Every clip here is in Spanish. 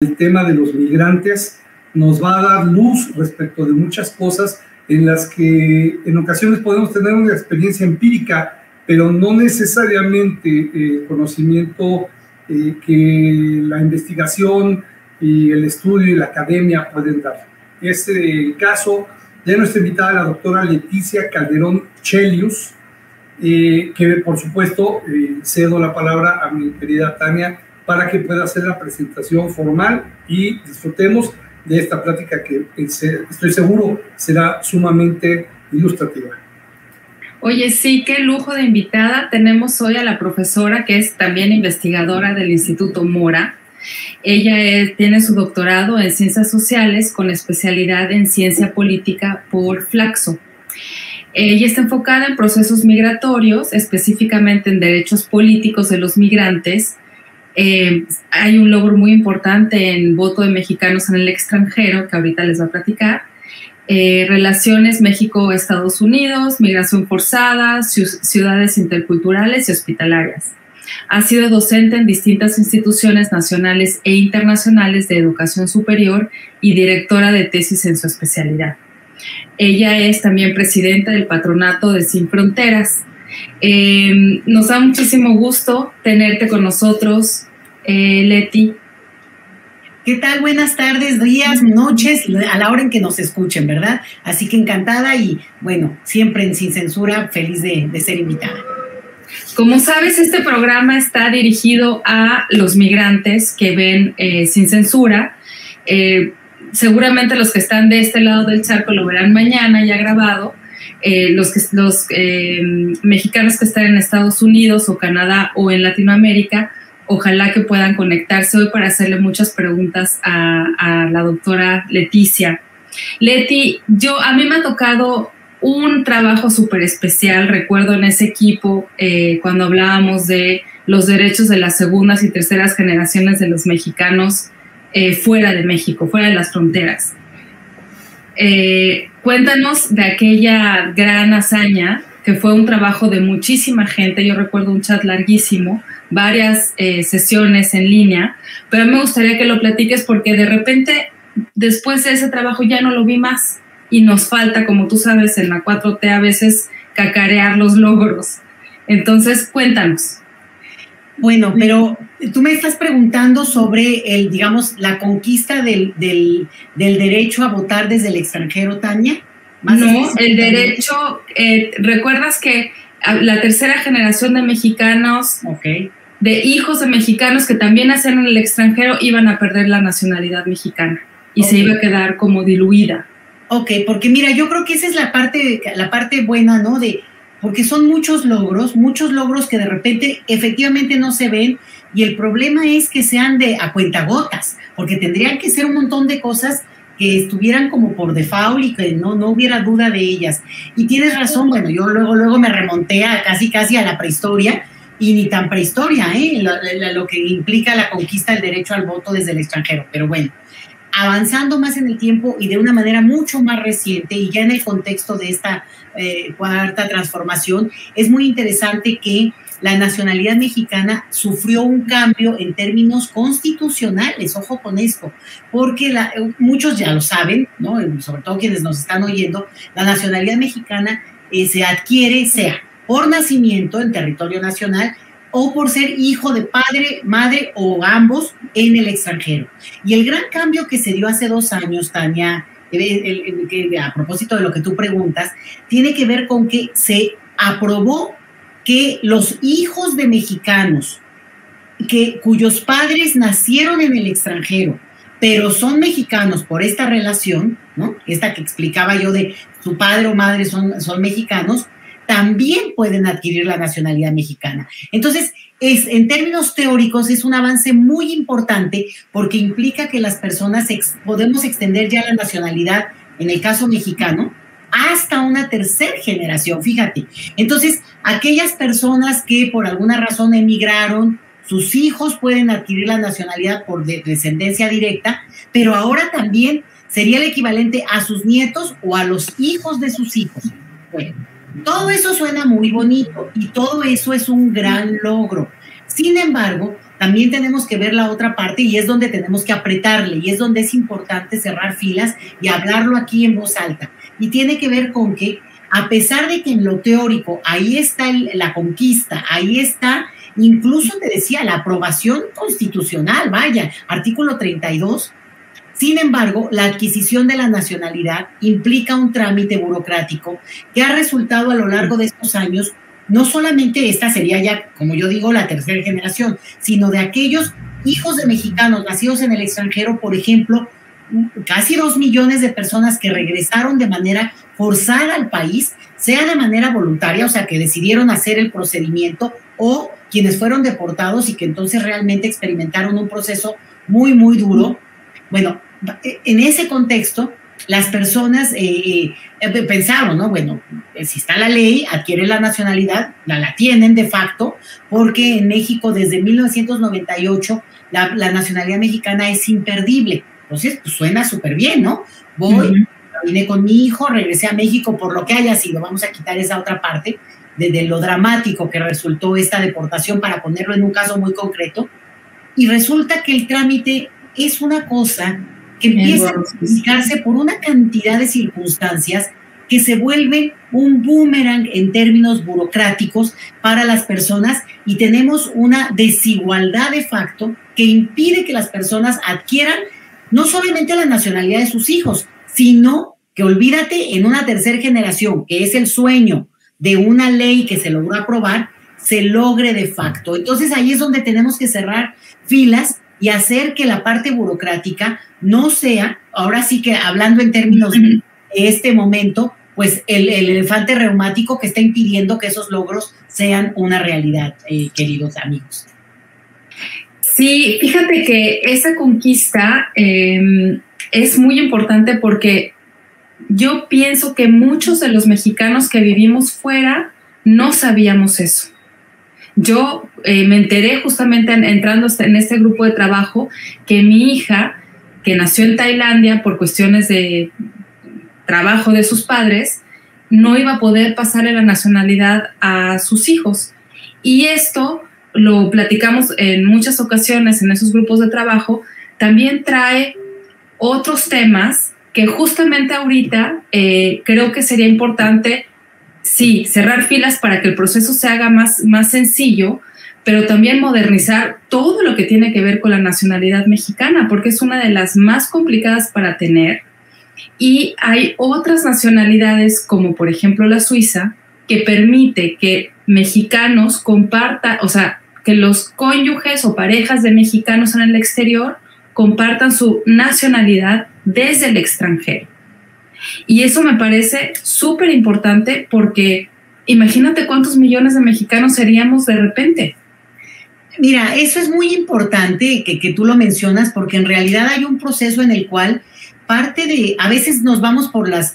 El tema de los migrantes nos va a dar luz respecto de muchas cosas en las que en ocasiones podemos tener una experiencia empírica, pero no necesariamente conocimiento que la investigación y el estudio y la academia pueden dar. Es el caso de nuestra invitada, la doctora Leticia Calderón Chelius, que por supuesto cedo la palabra a mi querida Tania para que pueda hacer la presentación formal y disfrutemos de esta plática que estoy seguro será sumamente ilustrativa. Oye, sí, qué lujo de invitada. Tenemos hoy a la profesora que es también investigadora del Instituto Mora. Ella tiene su doctorado en Ciencias Sociales con especialidad en Ciencia Política por Flaxo. Ella está enfocada en procesos migratorios, específicamente en derechos políticos de los migrantes. Hay un logro muy importante en voto de mexicanos en el extranjero, que ahorita les va a platicar. Relaciones México-Estados Unidos, migración forzada, ciudades interculturales y hospitalarias. Ha sido docente en distintas instituciones nacionales e internacionales de educación superior y directora de tesis en su especialidad. Ella es también presidenta del patronato de Sin Fronteras. Nos da muchísimo gusto tenerte con nosotros, Leti. ¿Qué tal? Buenas tardes, días, noches, a la hora en que nos escuchen, ¿verdad? Así que encantada y, bueno, siempre en Sin Censura, feliz de ser invitada. Como sabes, este programa está dirigido a los migrantes que ven Sin Censura. Seguramente los que están de este lado del charco lo verán mañana ya grabado. Los mexicanos que están en Estados Unidos o Canadá o en Latinoamérica, ojalá que puedan conectarse hoy para hacerle muchas preguntas a la doctora Leticia. Leti, a mí me ha tocado un trabajo súper especial. Recuerdo en ese equipo cuando hablábamos de los derechos de las segundas y terceras generaciones de los mexicanos fuera de México, fuera de las fronteras. Cuéntanos de aquella gran hazaña que fue un trabajo de muchísima gente. Yo recuerdo un chat larguísimo, varias sesiones en línea, pero me gustaría que lo platiques porque de repente después de ese trabajo ya no lo vi más y nos falta, como tú sabes, en la 4T a veces cacarear los logros. Entonces, cuéntanos. Bueno, pero tú me estás preguntando sobre la conquista del derecho a votar desde el extranjero, Tania. No, el derecho, ¿recuerdas que la tercera generación de mexicanos, de hijos de mexicanos que también nacieron en el extranjero, iban a perder la nacionalidad mexicana y se iba a quedar como diluida? Ok, porque mira, yo creo que esa es la parte buena, ¿no? Porque son muchos logros que de repente efectivamente no se ven, y el problema es que sean a cuentagotas, porque tendrían que ser un montón de cosas que estuvieran como por default y que no hubiera duda de ellas. Y tienes razón, bueno, yo luego me remonté a casi a la prehistoria, y ni tan prehistoria, lo que implica la conquista del derecho al voto desde el extranjero. Pero bueno, avanzando más en el tiempo y de una manera mucho más reciente, y ya en el contexto de esta cuarta transformación, es muy interesante que la nacionalidad mexicana sufrió un cambio en términos constitucionales. Ojo con esto, porque muchos ya lo saben, ¿no? Sobre todo quienes nos están oyendo, la nacionalidad mexicana se adquiere, sea por nacimiento en territorio nacional o por ser hijo de padre, madre o ambos en el extranjero. Y el gran cambio que se dio hace 2 años, Tania, a propósito de lo que tú preguntas, tiene que ver con que se aprobó que los hijos de mexicanos cuyos padres nacieron en el extranjero, pero son mexicanos por esta relación, ¿no? Esta que explicaba yo de su padre o madre son mexicanos, también pueden adquirir la nacionalidad mexicana. Entonces, en términos teóricos, es un avance muy importante porque implica que las personas podemos extender ya la nacionalidad, en el caso mexicano, hasta una tercera generación, fíjate. Entonces, aquellas personas que por alguna razón emigraron, sus hijos pueden adquirir la nacionalidad por descendencia directa, pero ahora también sería el equivalente a sus nietos o a los hijos de sus hijos. Bueno, todo eso suena muy bonito y todo eso es un gran logro. Sin embargo, también tenemos que ver la otra parte y es donde tenemos que apretarle y es donde es importante cerrar filas y hablarlo aquí en voz alta. Y tiene que ver con que, a pesar de que en lo teórico ahí está la conquista, ahí está incluso, te decía, la aprobación constitucional, vaya, artículo 32, sin embargo, la adquisición de la nacionalidad implica un trámite burocrático que ha resultado a lo largo de estos años. No solamente esta sería ya, como yo digo, la tercera generación, sino de aquellos hijos de mexicanos nacidos en el extranjero, por ejemplo, casi 2 millones de personas que regresaron de manera forzada al país, sea de manera voluntaria, o sea, que decidieron hacer el procedimiento, o quienes fueron deportados y que entonces realmente experimentaron un proceso muy, muy duro. Bueno, en ese contexto, las personas pensaron, ¿no? Bueno, si está la ley, adquieren la nacionalidad, la tienen de facto, porque en México desde 1998 la nacionalidad mexicana es imperdible. Entonces, pues suena súper bien, ¿no? Vine con mi hijo, regresé a México por lo que haya sido, vamos a quitar esa otra parte de lo dramático que resultó esta deportación para ponerlo en un caso muy concreto, y resulta que el trámite es una cosa que empieza a complicarse por una cantidad de circunstancias que se vuelven un boomerang en términos burocráticos para las personas, y tenemos una desigualdad de facto que impide que las personas adquieran no solamente la nacionalidad de sus hijos, sino que, olvídate, en una tercera generación, que es el sueño de una ley que se logró aprobar, se logre de facto. Entonces ahí es donde tenemos que cerrar filas y hacer que la parte burocrática no sea, ahora sí que hablando en términos de este momento, pues el elefante reumático que está impidiendo que esos logros sean una realidad, queridos amigos. Sí, fíjate que esa conquista es muy importante porque yo pienso que muchos de los mexicanos que vivimos fuera no sabíamos eso. Yo me enteré justamente entrando en este grupo de trabajo que mi hija, que nació en Tailandia por cuestiones de trabajo de sus padres, no iba a poder pasarle la nacionalidad a sus hijos. Y esto lo platicamos en muchas ocasiones en esos grupos de trabajo, también trae otros temas que justamente ahorita creo que sería importante, sí, cerrar filas para que el proceso se haga más sencillo, pero también modernizar todo lo que tiene que ver con la nacionalidad mexicana, porque es una de las más complicadas para tener. Y hay otras nacionalidades, como por ejemplo la suiza, que permite que mexicanos compartan, o sea, que los cónyuges o parejas de mexicanos en el exterior compartan su nacionalidad desde el extranjero. Y eso me parece súper importante porque imagínate cuántos millones de mexicanos seríamos de repente. Mira, eso es muy importante que tú lo mencionas, porque en realidad hay un proceso en el cual parte de, a veces nos vamos por las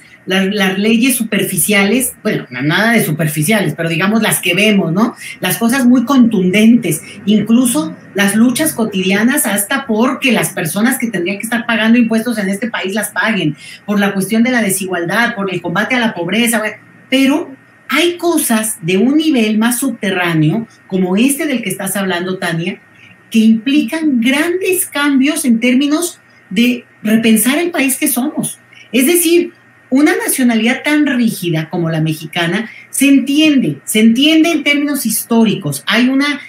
leyes superficiales, bueno, nada de superficiales, pero digamos las que vemos, ¿no? Las cosas muy contundentes, incluso las luchas cotidianas, hasta porque las personas que tendrían que estar pagando impuestos en este país las paguen, por la cuestión de la desigualdad, por el combate a la pobreza, pero hay cosas de un nivel más subterráneo, como este del que estás hablando, Tania, que implican grandes cambios en términos de repensar el país que somos. Es decir, una nacionalidad tan rígida como la mexicana se entiende en términos históricos. Hay una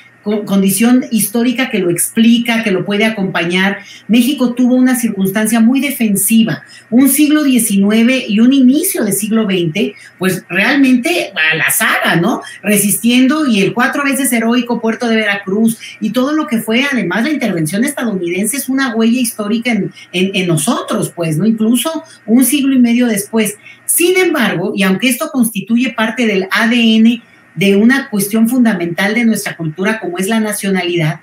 condición histórica que lo explica, que lo puede acompañar. México tuvo una circunstancia muy defensiva, un siglo XIX y un inicio del siglo XX, pues realmente a la saga, ¿no? Resistiendo, y el 4 veces heroico puerto de Veracruz y todo lo que fue, además la intervención estadounidense es una huella histórica en nosotros, pues, ¿no? Incluso un siglo y medio después. Sin embargo, y aunque esto constituye parte del ADN de una cuestión fundamental de nuestra cultura como es la nacionalidad,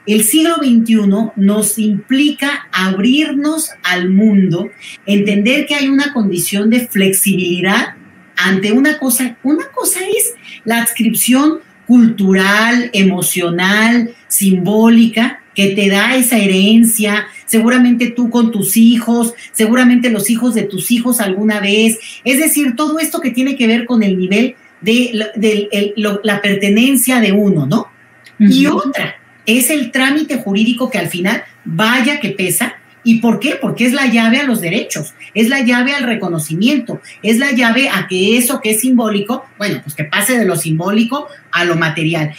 el siglo XXI nos implica abrirnos al mundo, entender que hay una condición de flexibilidad ante una cosa es la adscripción cultural, emocional, simbólica, que te da esa herencia, seguramente tú con tus hijos, seguramente los hijos de tus hijos alguna vez, es decir, todo esto que tiene que ver con el nivel de la pertenencia de uno, ¿no? Uh-huh. Y otra, es el trámite jurídico que al final vaya que pesa. ¿Y por qué? Porque es la llave a los derechos, es la llave al reconocimiento, es la llave a que eso que es simbólico, bueno, pues que pase de lo simbólico a lo material.